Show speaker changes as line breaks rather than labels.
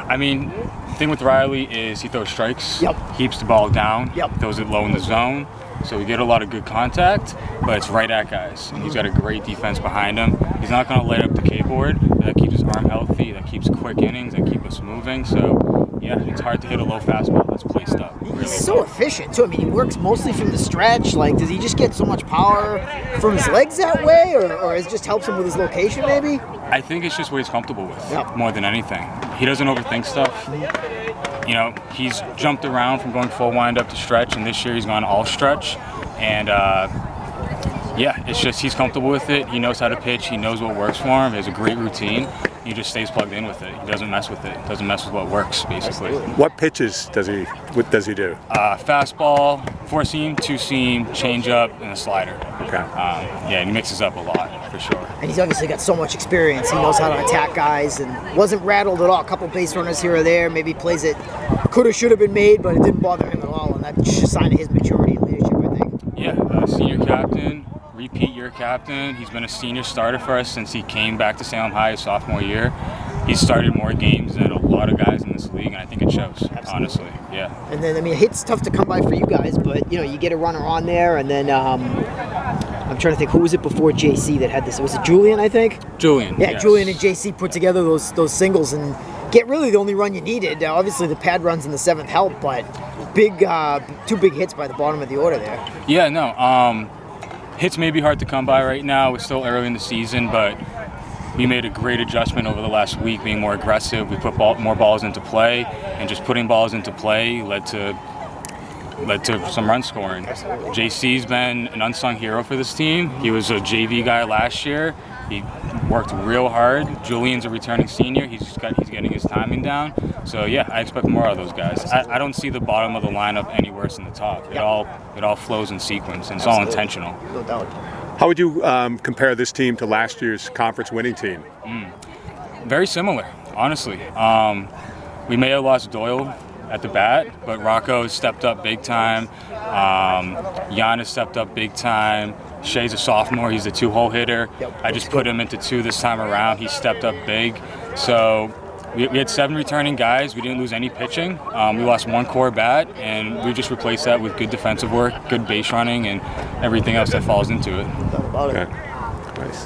I mean, the thing with Riley is he throws strikes.
Yep.
Keeps the ball down.
Yep.
Throws it low in the zone. So we get a lot of good contact, but it's right at guys. And he's got a great defense behind him. He's not going to light up the K-board. That keeps his arm healthy. That keeps quick innings. That keeps us moving. So, yeah, it's hard to hit a low fastball that's placed up. Really
He's so efficient, too. I mean, he works mostly from the stretch. Like, does he just get so much power from his legs that way, or it just helps him with his location, maybe?
I think it's just what he's comfortable with,
Yep.
more than anything. He doesn't overthink stuff. You know, he's jumped around from going full wind up to stretch, and this year he's gone all stretch. And yeah, it's just he's comfortable with it. He knows how to pitch. He knows what works for him. He has a great routine. He just stays plugged in with it. He doesn't mess with it. Doesn't mess with what works, basically.
What pitches does he? What does he do?
Fastball, 4-seam, 2-seam, changeup, and a slider.
Okay.
Yeah, and he mixes up a lot for sure.
And he's obviously got so much experience. He knows how to attack guys and wasn't rattled at all. A couple base runners here or there. Maybe plays it could have, should have been made, but it didn't bother him at all. And that's just a sign of his maturity and leadership, I think.
Yeah, senior captain, repeat year captain. He's been a senior starter for us since he came back to Salem High his sophomore year. He's started more games than a lot of guys in this league, and I think it shows, honestly. Yeah.
And then, I mean, a hit's tough to come by for you guys, but, you know, you get a runner on there, and then I'm trying to think, who was it before JC that had this? Was it Julian, I think?
Julian.
Yeah,
yes.
Julian and JC put together those singles and get really the only run you needed. Obviously, the pad runs in the 7th helped, but two big hits by the bottom of the order there.
Yeah, no. Hits may be hard to come by right now. We're still early in the season, but we made a great adjustment over the last week, being more aggressive. We put more balls into play, and just putting balls into play led to some run scoring. JC's been an unsung hero for this team. He was a JV guy last year. He worked real hard. Julian's a returning senior. He's getting his timing down. So yeah, I expect more out of those guys. I don't see the bottom of the lineup any worse than the top. It all flows in sequence, and it's all intentional.
No doubt.
How would you compare this team to last year's conference winning team?
Very similar, honestly. We may have lost Doyle at the bat, but Rocco stepped up big time. Jan has stepped up big time. Shea's a sophomore. He's a 2-hole hitter.
Yep.
I just put him into 2 this time around. He stepped up big. So we had 7 returning guys. We didn't lose any pitching. We lost 1 core bat, and we just replaced that with good defensive work, good base running, and everything else that falls into it.
No doubt about it.
Okay. Nice.